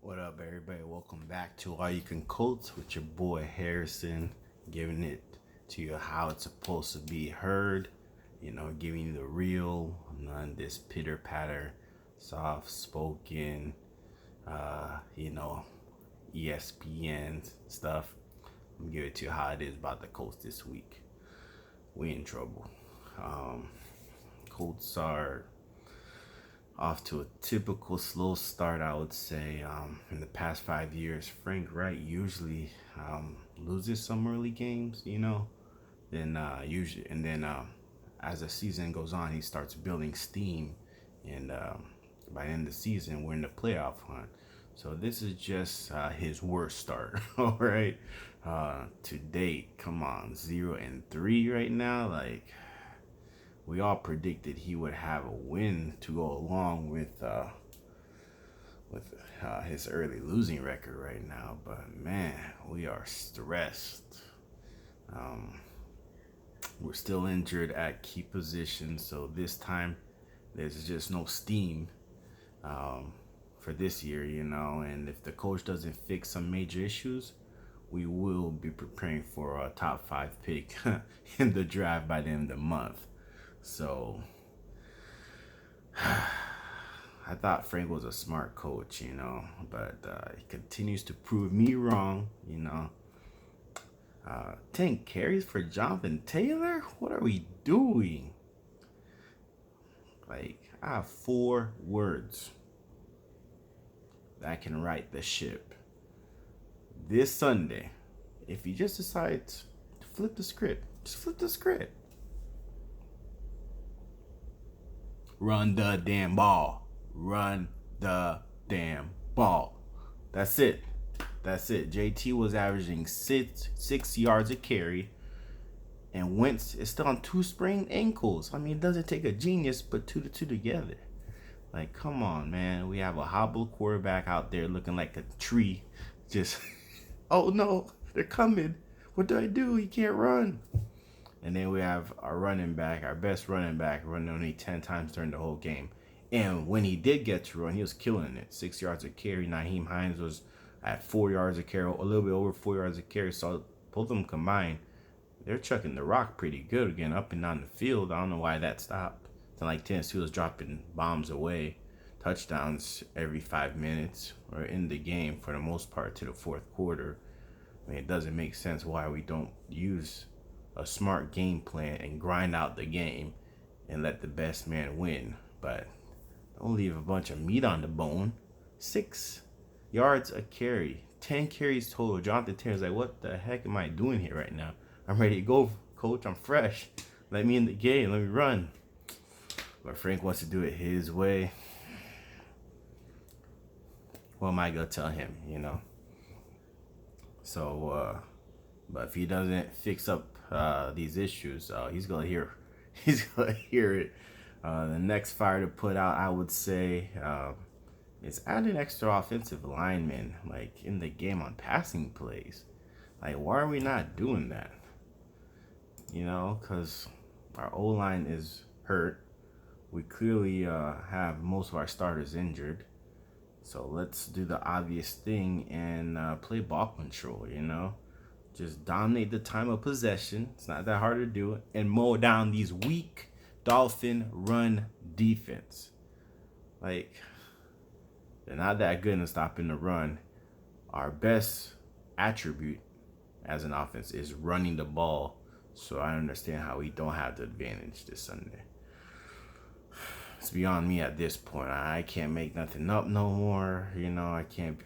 What up, everybody? Welcome back to All You Can Colts with your boy Harrison, giving it to you how it's supposed to be heard. Giving you the real, none this pitter patter, soft spoken, uh, you know, ESPN stuff. I'm gonna give it to you how it is about the Colts this week. We in trouble. Um, Colts are off to a typical slow start, I would say. In the past 5 years, Frank Wright usually loses some early games, then as the season goes on, he starts building steam, and by the end of the season, we're in the playoff hunt. So this is just his worst start. All right, to date, come on, 0-3 right now, like we all predicted he would have a win to go along with his early losing record right now. But man, we are stressed. Um, we're still injured at key positions, so this time there's just no steam um, for this year, And if the coach doesn't fix some major issues, we will be preparing for a top 5 pick in the draft by the end of the month. So I thought Frank was a smart coach, but he continues to prove me wrong. 10 carries for Jonathan Taylor? What are we doing? Like, I have 4 words that can right the ship. This Sunday, if you just decide to flip the script, just flip the script. Run the damn ball. Run the damn ball. That's it. JT was averaging six yards a carry, and Wentz is still on 2 sprained ankles. I mean, it doesn't take a genius, but 2 to 2 together. Like, come on, man. We have a hobble quarterback out there looking like a tree. Just, oh no, they're coming. What do? He can't run. And then we have our running back, our best running back, running only 10 times during the whole game. And when he did get to run, he was killing it. 6 yards a carry. Nyheim Hines was at 4 yards a carry, a little bit over 4 yards a carry. So both of them combined, they're chucking the rock pretty good again up and down the field. I don't know why that stopped. It's not like Tennessee was dropping bombs away, touchdowns every 5 minutes or in the game for the most part to the fourth quarter. I mean, it doesn't make sense why we don't use a smart game plan and grind out the game and let the best man win. But don't leave a bunch of meat on the bone. 6 yards a carry, 10 carries total. Jonathan Taylor's like, what the heck am I doing here right now? I'm ready to go, coach. I'm fresh. Let me in the game. Let me run. But Frank wants to do it his way. What am I going to tell him, So, but if he doesn't fix up these issues, he's gonna hear it. The next fire to put out, I would say, is add an extra offensive lineman, like in the game on passing plays. Like, why are we not doing that? Because our O line is hurt. We clearly have most of our starters injured. So let's do the obvious thing and play ball control. Just dominate the time of possession. It's not that hard to do. And mow down these weak Dolphin run defense. Like, they're not that good in stopping the run. Our best attribute as an offense is running the ball. So I understand how we don't have the advantage this Sunday. It's beyond me at this point. I can't make nothing up no more. I can't...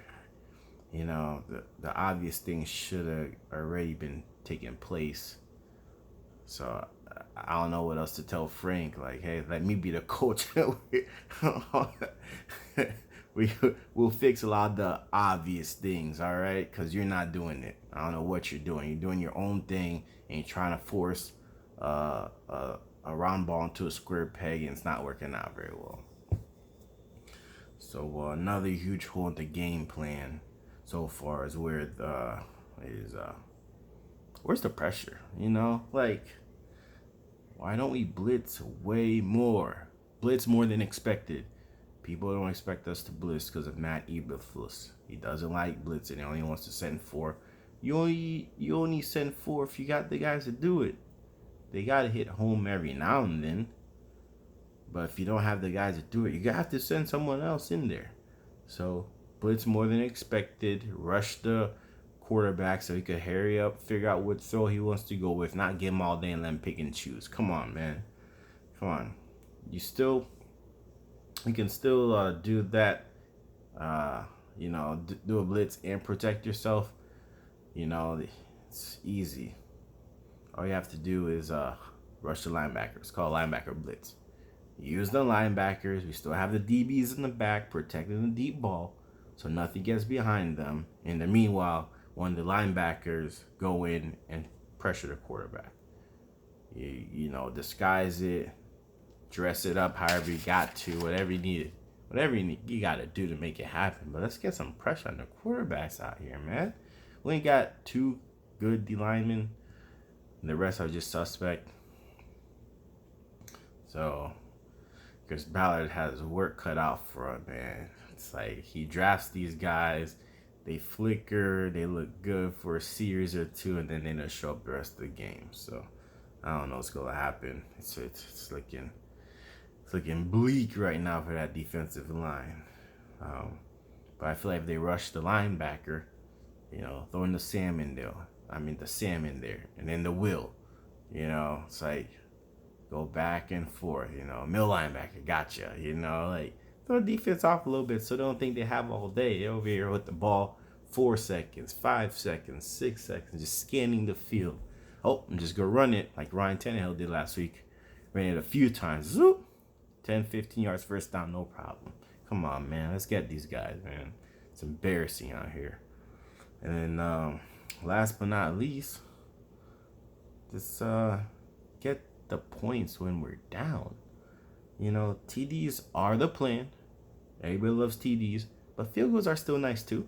the obvious things should have already been taking place. So I don't know what else to tell Frank. Like, hey, let me be the coach. We'll fix a lot of the obvious things, all right? Because you're not doing it. I don't know what you're doing. You're doing your own thing, and you're trying to force a round ball into a square peg, and it's not working out very well. So another huge hole in the game plan so far is where's the pressure? Like, why don't we blitz way more? Blitz more than expected. People don't expect us to blitz because of Matt Eberflus. He doesn't like blitzing. He only wants to send 4. You only send 4 if you got the guys to do it. They got to hit home every now and then. But if you don't have the guys to do it, you have to send someone else in there. So blitz more than expected. Rush the quarterback so he could hurry up, figure out what throw he wants to go with, not give him all day and let him pick and choose. Come on, man. Come on. You can still do that. Do a blitz and protect yourself. It's easy. All you have to do is rush the linebackers. It's called linebacker blitz. Use the linebackers. We still have the DBs in the back protecting the deep ball so nothing gets behind them. In the meanwhile, when the linebackers go in and pressure the quarterback, disguise it, dress it up however you got to, whatever you need, you got to do to make it happen. But let's get some pressure on the quarterbacks out here, man. We ain't got 2 good D linemen, and the rest are just suspect. So Chris Ballard has work cut out for him, man. It's like he drafts these guys, they flicker, they look good for a series or 2, and then they don't show up the rest of the game. So I don't know what's gonna happen. It's looking bleak right now for that defensive line. But I feel like if they rush the linebacker, throwing the Sam in there, and then the Will, it's like go back and forth, middle linebacker, gotcha, throw the defense off a little bit so they don't think they have all day. They're over here with the ball 4 seconds, 5 seconds, 6 seconds, just scanning the field. Oh, I'm just gonna run it like Ryan Tannehill did last week. Ran it a few times, zoop, 10, 15 yards first down, no problem. Come on, man, let's get these guys, man. It's embarrassing out here. And then last but not least, just get the points when we're down. TDs are the plan. Everybody loves TDs, but field goals are still nice too.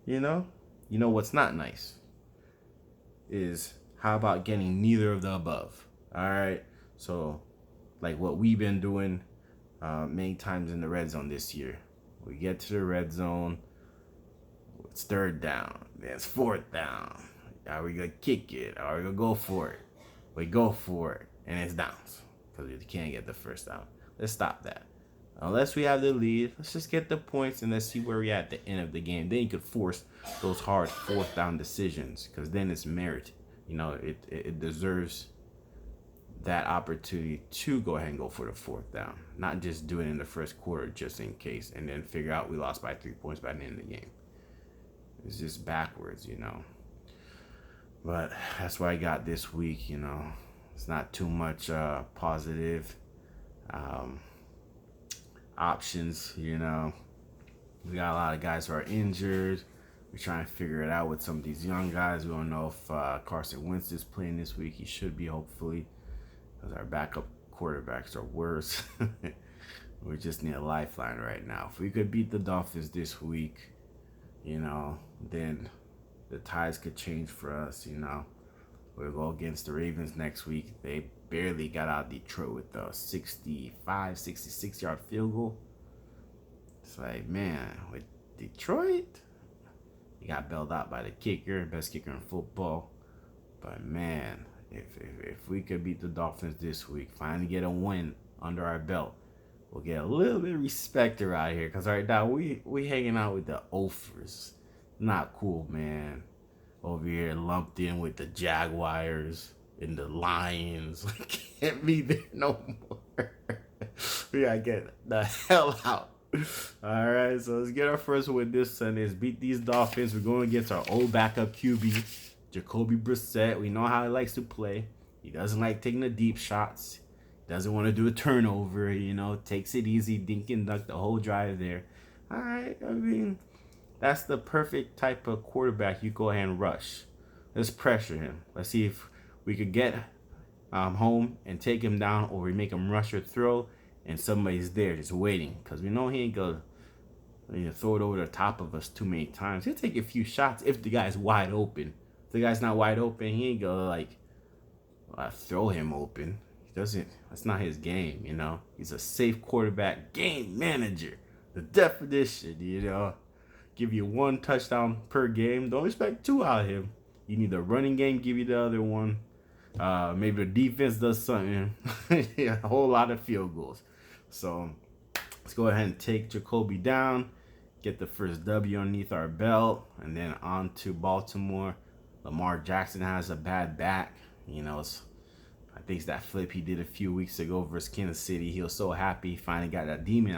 What's not nice is how about getting neither of the above? All right, so like what we've been doing many times in the red zone this year. We get to the red zone, it's 3rd down, then it's 4th down. Are we gonna kick it? Are we gonna go for it? We go for it, and it's downs because we can't get the first down. Let's stop that. Unless we have the lead, let's just get the points and let's see where we're at the end of the game. Then you could force those hard 4th down decisions because then it's merit. It deserves that opportunity to go ahead and go for the 4th down, not just do it in the first quarter just in case and then figure out we lost by 3 points by the end of the game. It's just backwards, But that's what I got this week, It's not too much positive options, We got a lot of guys who are injured. We're trying to figure it out with some of these young guys. We don't know if Carson Wentz is playing this week. He should be, hopefully, because our backup quarterbacks are worse. We just need a lifeline right now. If we could beat the Dolphins this week, then the ties could change for us, We'll go against the Ravens next week. They barely got out of Detroit with a 65, 66-yard field goal. It's like, man, with Detroit, he got bailed out by the kicker, best kicker in football. But, man, if we could beat the Dolphins this week, finally get a win under our belt, we'll get a little bit of respect around here. Because right now, we hanging out with the Ophers. Not cool, man. Over here lumped in with the Jaguars and the Lions. Can't be there no more. We gotta get the hell out. All right, so let's get our first win this Sunday. Let's beat these Dolphins. We're going against our old backup QB, Jacoby Brissett. We know how he likes to play. He doesn't like taking the deep shots. Doesn't want to do a turnover, takes it easy, dink and dunk the whole drive there. All right, that's the perfect type of quarterback you go ahead and rush. Let's pressure him. Let's see if we could get home and take him down, or we make him rush or throw, and somebody's there just waiting. Because we know he ain't going to throw it over the top of us too many times. He'll take a few shots if the guy's wide open. If the guy's not wide open, he ain't going to throw him open. doesn't. That's not his game. He's a safe quarterback, game manager. The definition. Give you 1 touchdown per game. Don't expect 2 out of him. You need the running game, give you the other one. Maybe the defense does something. Yeah, a whole lot of field goals. So let's go ahead and take Jacoby down, get the first W underneath our belt, and then on to Baltimore. Lamar Jackson has a bad back. I think it's that flip he did a few weeks ago versus Kansas City. He was so happy he finally got that demon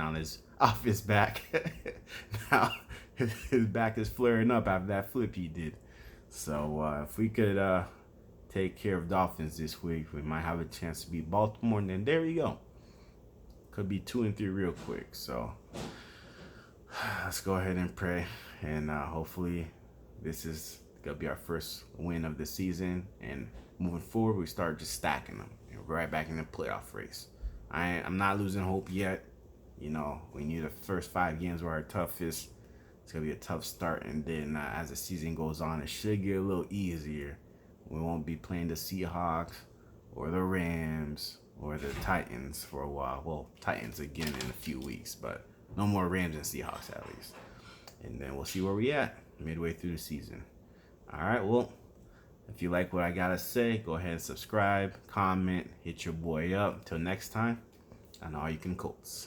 off his back. Now his back is flaring up after that flip he did. So if we could take care of Dolphins this week, we might have a chance to beat Baltimore. And then there we go. Could be 2-3 real quick. So let's go ahead and pray. And hopefully this is going to be our first win of the season. And moving forward, we start just stacking them. Right back in the playoff race. I'm not losing hope yet. We need the first 5 games were our toughest. It's going to be a tough start. And then as the season goes on, it should get a little easier. We won't be playing the Seahawks or the Rams or the Titans for a while. Well, Titans again in a few weeks, but no more Rams and Seahawks at least. And then we'll see where we at midway through the season. All right, well, if you like what I got to say, go ahead and subscribe, comment, hit your boy up. Until next time, and all you can Colts.